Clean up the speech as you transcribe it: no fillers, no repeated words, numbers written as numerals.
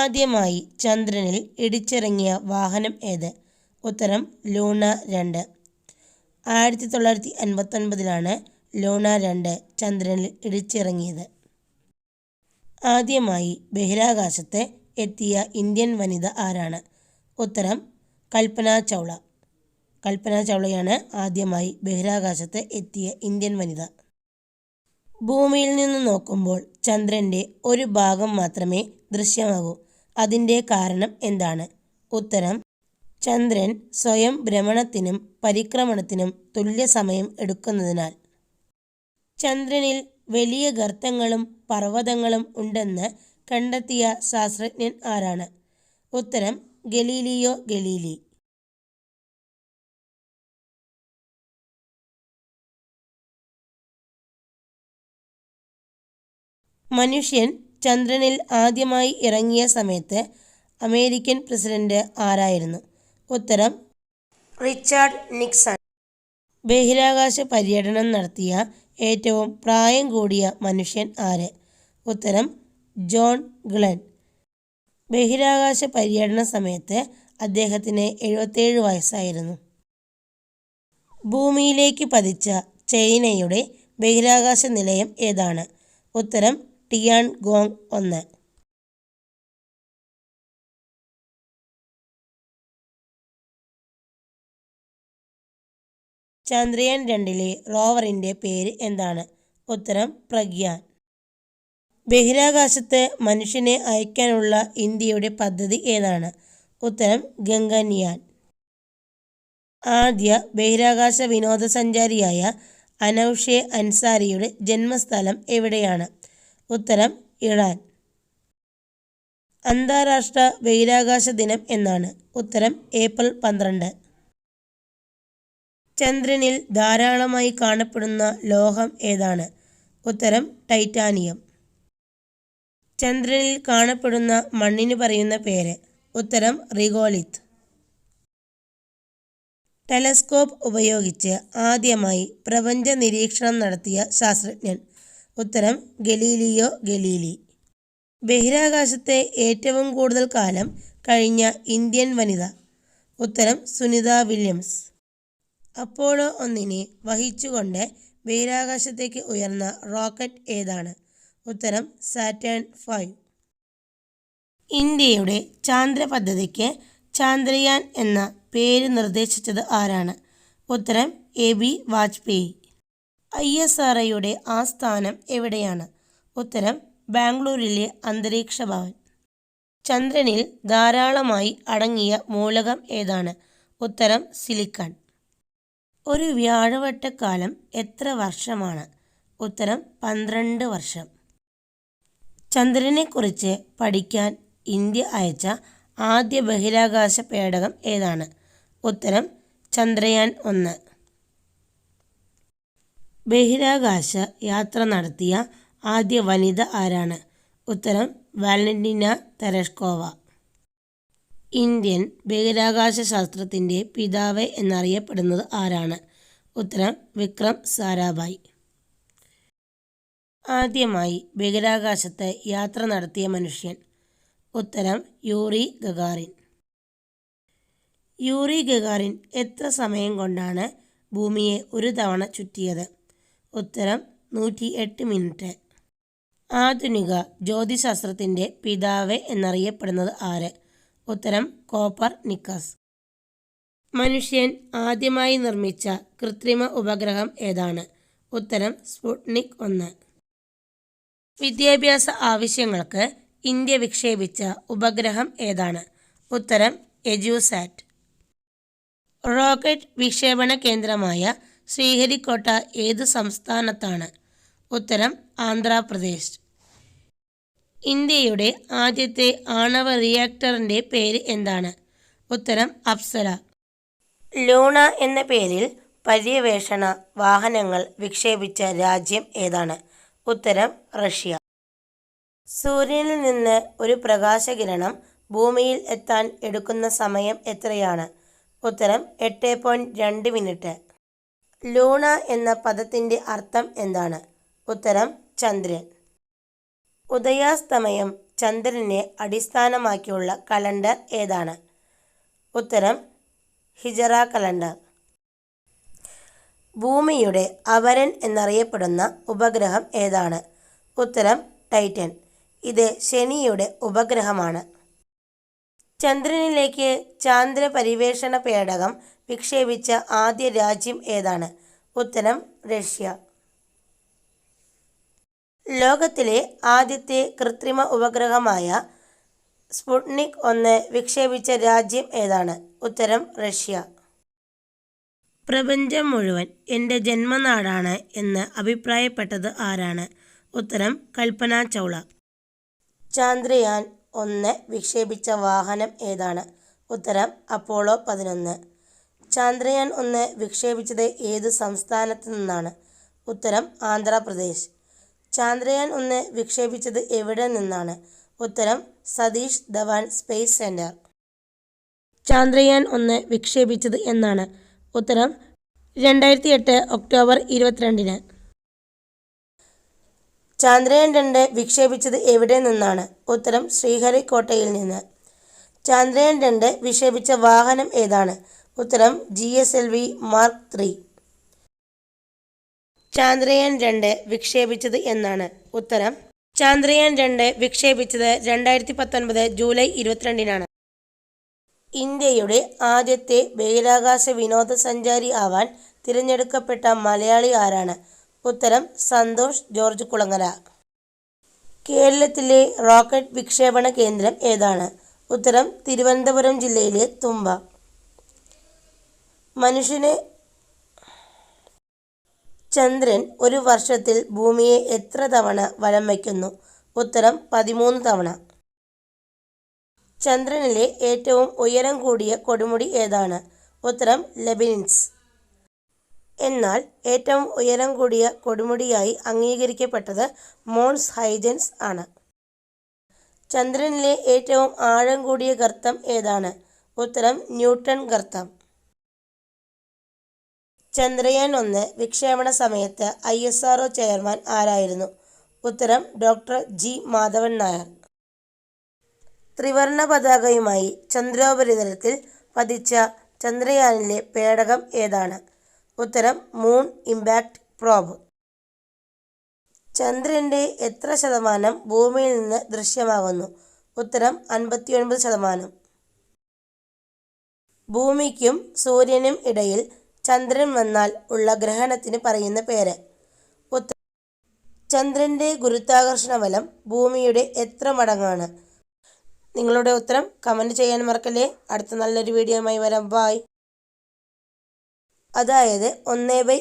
ആദ്യമായി ചന്ദ്രനിൽ ഇടിച്ചിറങ്ങിയ വാഹനം ഏത്? ഉത്തരം ലൂണ 2. 1959 ലൂണ 2 ചന്ദ്രനിൽ ഇടിച്ചിറങ്ങിയത്. ആദ്യമായി ബഹിരാകാശത്ത് എത്തിയ ഇന്ത്യൻ വനിത ആരാണ്? ഉത്തരം കൽപ്പന ചൗള. കൽപ്പന ചൗളയാണ് ആദ്യമായി ബഹിരാകാശത്ത് എത്തിയ ഇന്ത്യൻ വനിത. ഭൂമിയിൽ നിന്ന് നോക്കുമ്പോൾ ചന്ദ്രൻ്റെ ഒരു ഭാഗം മാത്രമേ ദൃശ്യമാകൂ. അതിൻ്റെ കാരണം എന്താണ്? ഉത്തരം ചന്ദ്രൻ സ്വയം ഭ്രമണത്തിനും പരിക്രമണത്തിനും തുല്യ സമയം എടുക്കുന്നതിനാൽ. ചന്ദ്രനിൽ വലിയ ഗർത്തങ്ങളും പർവ്വതങ്ങളും ഉണ്ടെന്ന് കണ്ടെത്തിയ ശാസ്ത്രജ്ഞൻ ആരാണ്? ഉത്തരം ഗലീലിയോ ഗലീലി. മനുഷ്യൻ ചന്ദ്രനിൽ ആദ്യമായി ഇറങ്ങിയ സമയത്ത് അമേരിക്കൻ പ്രസിഡന്റ് ആരായിരുന്നു? ഉത്തരം റിച്ചാർഡ് നിക്സൺ. ബഹിരാകാശ പര്യടനം നടത്തിയ ഏറ്റവും പ്രായം കൂടിയ മനുഷ്യൻ ആര്? ഉത്തരം ജോൺ ഗ്ലെൻ. ബഹിരാകാശ പര്യടന സമയത്ത് അദ്ദേഹത്തിന് 77 വയസ്സായിരുന്നു. ഭൂമിയിലേക്ക് പതിച്ച ചൈനയുടെ ബഹിരാകാശ നിലയം ഏതാണ്? ഉത്തരം ടിയാൻഗോങ് 1. ചന്ദ്രയാൻ 2 റോവറിൻ്റെ പേര് എന്താണ്? ഉത്തരം പ്രഗ്യാൻ. ബഹിരാകാശത്ത് മനുഷ്യനെ അയക്കാനുള്ള ഇന്ത്യയുടെ പദ്ധതി ഏതാണ്? ഉത്തരം ഗഗൻയാൻ. ആദ്യ ബഹിരാകാശ വിനോദസഞ്ചാരിയായ അനൗഷെ അൻസാരിയുടെ ജന്മസ്ഥലം എവിടെയാണ്? ഉത്തരം ഇറാൻ. അന്താരാഷ്ട്ര ബഹിരാകാശ ദിനം എന്നാണ്? ഉത്തരം ഏപ്രിൽ 12. ചന്ദ്രനിൽ ധാരാളമായി കാണപ്പെടുന്ന ലോഹം ഏതാണ്? ഉത്തരം ടൈറ്റാനിയം. ചന്ദ്രനിൽ കാണപ്പെടുന്ന മണ്ണിന് പറയുന്ന പേര്? ഉത്തരം റിഗോലിത്ത്. ടെലസ്കോപ്പ് ഉപയോഗിച്ച് ആദ്യമായി പ്രപഞ്ച നിരീക്ഷണം നടത്തിയ ശാസ്ത്രജ്ഞൻ? ഉത്തരം ഗലീലിയോ ഗലീലി. ബഹിരാകാശത്തെ ഏറ്റവും കൂടുതൽ കാലം കഴിഞ്ഞ ഇന്ത്യൻ വനിത? ഉത്തരം സുനിത വില്യംസ്. അപ്പോളോ 1 വഹിച്ചുകൊണ്ട് ബഹിരാകാശത്തേക്ക് ഉയർന്ന റോക്കറ്റ് ഏതാണ്? ഉത്തരം സാറ്റേൺ 5. ഇന്ത്യയുടെ ചാന്ദ്ര പദ്ധതിക്ക് ചാന്ദ്രയാൻ എന്ന പേര് നിർദ്ദേശിച്ചത് ആരാണ്? ഉത്തരം AB വാജ്പേയി. ISROയുടെ ആസ്ഥാനം എവിടെയാണ്? ഉത്തരം ബാംഗ്ലൂരിലെ അന്തരീക്ഷ ഭവൻ. ചന്ദ്രനിൽ ധാരാളമായി അടങ്ങിയ മൂലകം ഏതാണ്? ഉത്തരം സിലിക്കൺ. ഒരു വ്യാഴവട്ടക്കാലം എത്ര വർഷമാണ്? ഉത്തരം 12 വർഷം. ചന്ദ്രനെക്കുറിച്ച് പഠിക്കാൻ ഇന്ത്യ അയച്ച ആദ്യ ബഹിരാകാശ പേടകം ഏതാണ്? ഉത്തരം ചന്ദ്രയാൻ 1. ബഹിരാകാശ യാത്ര നടത്തിയ ആദ്യ വനിത ആരാണ്? ഉത്തരം വാലന്റീന തെരഷ്കോവ. ഇന്ത്യൻ ബഹിരാകാശ ശാസ്ത്രത്തിൻ്റെ പിതാവ് എന്നറിയപ്പെടുന്നത് ആരാണ്? ഉത്തരം വിക്രം സാരാഭായ്. ആദ്യമായി ബഹിരാകാശത്ത് യാത്ര നടത്തിയ മനുഷ്യൻ? ഉത്തരം യൂറി ഗഗാറിൻ. യൂറി ഗഗാറിൻ എത്ര സമയം കൊണ്ടാണ് ഭൂമിയെ ഒരു തവണ ചുറ്റിയത്? ഉത്തരം 108 മിനിറ്റ്. ആധുനിക ജ്യോതിശാസ്ത്രത്തിൻ്റെ പിതാവ് എന്നറിയപ്പെടുന്നത് ആര്? ഉത്തരം കോപ്പർനിക്കസ്. മനുഷ്യൻ ആദ്യമായി നിർമ്മിച്ച കൃത്രിമ ഉപഗ്രഹം ഏതാണ്? ഉത്തരം സ്പുട്നിക് 1. വിദ്യാഭ്യാസ ആവശ്യങ്ങൾക്ക് ഇന്ത്യ വിക്ഷേപിച്ച ഉപഗ്രഹം ഏതാണ്? ഉത്തരം എജുസാറ്റ്. റോക്കറ്റ് വിക്ഷേപണ കേന്ദ്രമായ ശ്രീഹരിക്കോട്ട ഏത് സംസ്ഥാനത്താണ്? ഉത്തരം ആന്ധ്രാപ്രദേശ്. ഇന്ത്യയുടെ ആദ്യത്തെ ആണവ റിയാക്ടറിൻ്റെ പേര് എന്താണ്? ഉത്തരം അപ്സര. ലൂണ എന്ന പേരിൽ പര്യവേഷണ വാഹനങ്ങൾ വിക്ഷേപിച്ച രാജ്യം ഏതാണ്? ഉത്തരം റഷ്യ. സൂര്യനിൽ നിന്ന് ഒരു പ്രകാശകിരണം ഭൂമിയിൽ എത്താൻ എടുക്കുന്ന സമയം എത്രയാണ്? ഉത്തരം 8.2 മിനിറ്റ്. ലൂണ എന്ന പദത്തിൻ്റെ അർത്ഥം എന്താണ്? ഉത്തരം ചന്ദ്രൻ. ഉദയാസ്തമയം ചന്ദ്രനെ അടിസ്ഥാനമാക്കിയുള്ള കലണ്ടർ ഏതാണ്? ഉത്തരം ഹിജറ കലണ്ടർ. ഭൂമിയുടെ അവരൻ എന്നറിയപ്പെടുന്ന ഉപഗ്രഹം ഏതാണ്? ഉത്തരം ടൈറ്റൻ. ഇത് ശനിയുടെ ഉപഗ്രഹമാണ്. ചന്ദ്രനിലേക്ക് ചാന്ദ്ര പരിവേഷണ പേടകം വിക്ഷേപിച്ച ആദ്യ രാജ്യം ഏതാണ്? ഉത്തരം റഷ്യ. ലോകത്തിലെ ആദ്യത്തെ കൃത്രിമ ഉപഗ്രഹമായ സ്പുട്നിക് 1 വിക്ഷേപിച്ച രാജ്യം ഏതാണ്? ഉത്തരം റഷ്യ. പ്രപഞ്ചം മുഴുവൻ എൻ്റെ ജന്മനാടാണ് എന്ന് അഭിപ്രായപ്പെട്ടത് ആരാണ്? ഉത്തരം കൽപ്പന ചൗള. ചാന്ദ്രയാൻ 1 വിക്ഷേപിച്ച വാഹനം ഏതാണ്? ഉത്തരം അപ്പോളോ 11. ചാന്ദ്രയാൻ 1 വിക്ഷേപിച്ചത് ഏത് സംസ്ഥാനത്ത് നിന്നാണ്? ഉത്തരം ആന്ധ്രാപ്രദേശ്. ചാന്ദ്രയാൻ 1 വിക്ഷേപിച്ചത് എവിടെ നിന്നാണ്? ഉത്തരം സതീഷ് ധവാൻ സ്പേസ് സെന്റർ. ചാന്ദ്രയാൻ 1 വിക്ഷേപിച്ചത് എന്നാണ്? ഉത്തരം 2008 ഒക്ടോബർ 22. ചാന്ദ്രയാൻ 2 വിക്ഷേപിച്ചത് എവിടെ നിന്നാണ്? ഉത്തരം ശ്രീഹരിക്കോട്ടയിൽ നിന്ന്. ചാന്ദ്രയാൻ 2 വിക്ഷേപിച്ച വാഹനം ഏതാണ്? ഉത്തരം GSLV Mark 3. ചാന്ദ്രയാൻ 2 വിക്ഷേപിച്ചത് എന്നാണ്? ഉത്തരം ചാന്ദ്രയാൻ 2 വിക്ഷേപിച്ചത് 2019 ജൂലൈ 22-നാണ്. ഇന്ത്യയുടെ ആദ്യത്തെ ബഹിരാകാശ വിനോദസഞ്ചാരി ആവാൻ തിരഞ്ഞെടുക്കപ്പെട്ട മലയാളി ആരാണ്? ഉത്തരം സന്തോഷ് ജോർജ് കുളങ്ങര. കേരളത്തിലെ റോക്കറ്റ് വിക്ഷേപണ കേന്ദ്രം ഏതാണ്? ഉത്തരം തിരുവനന്തപുരം ജില്ലയിലെ തുമ്പ. മനുഷ്യന് ചന്ദ്രൻ ഒരു വർഷത്തിൽ ഭൂമിയെ എത്ര തവണ വലം വയ്ക്കുന്നു? ഉത്തരം 13 തവണ. ചന്ദ്രനിലെ ഏറ്റവും ഉയരം കൂടിയ കൊടുമുടി ഏതാണ്? ഉത്തരം ലെബനിൻസ്. എന്നാൽ ഏറ്റവും ഉയരം കൂടിയ കൊടുമുടിയായി അംഗീകരിക്കപ്പെട്ടത് മോൺസ് ഹൈജൻസ് ആണ്. ചന്ദ്രനിലെ ഏറ്റവും ആഴം കൂടിയ ഗർത്തം ഏതാണ്? ഉത്തരം ന്യൂട്ടൺ ഗർത്തം. ചന്ദ്രയാൻ 1 വിക്ഷേപണ സമയത്ത് ISRO ചെയർമാൻ ആരായിരുന്നു? ഉത്തരം ഡോക്ടർ G മാധവൻ നായർ. ത്രിവർണ പതാകയുമായി ചന്ദ്രോപരിതലത്തിൽ പതിച്ച ചന്ദ്രയാനിലെ പേടകം ഏതാണ്? ഉത്തരം മൂൺ ഇമ്പാക്ട് പ്രോബ്. ചന്ദ്രൻ്റെ എത്ര ശതമാനം ഭൂമിയിൽ നിന്ന് ദൃശ്യമാകുന്നു? ഉത്തരം 59%. ഭൂമിക്കും സൂര്യനും ഇടയിൽ ചന്ദ്രൻ വന്നാൽ ഉള്ള ഗ്രഹണത്തിന് പറയുന്ന പേര്? ഉത്തരം ചന്ദ്രൻ്റെ ഗുരുത്വാകർഷണ ബലം ഭൂമിയുടെ എത്ര മടങ്ങാണ്? നിങ്ങളുടെ ഉത്തരം കമൻറ്റ് ചെയ്യാൻ മറക്കല്ലേ. അടുത്ത നല്ലൊരു വീഡിയോയുമായി വരാം. ബൈ. അതായത് 1/5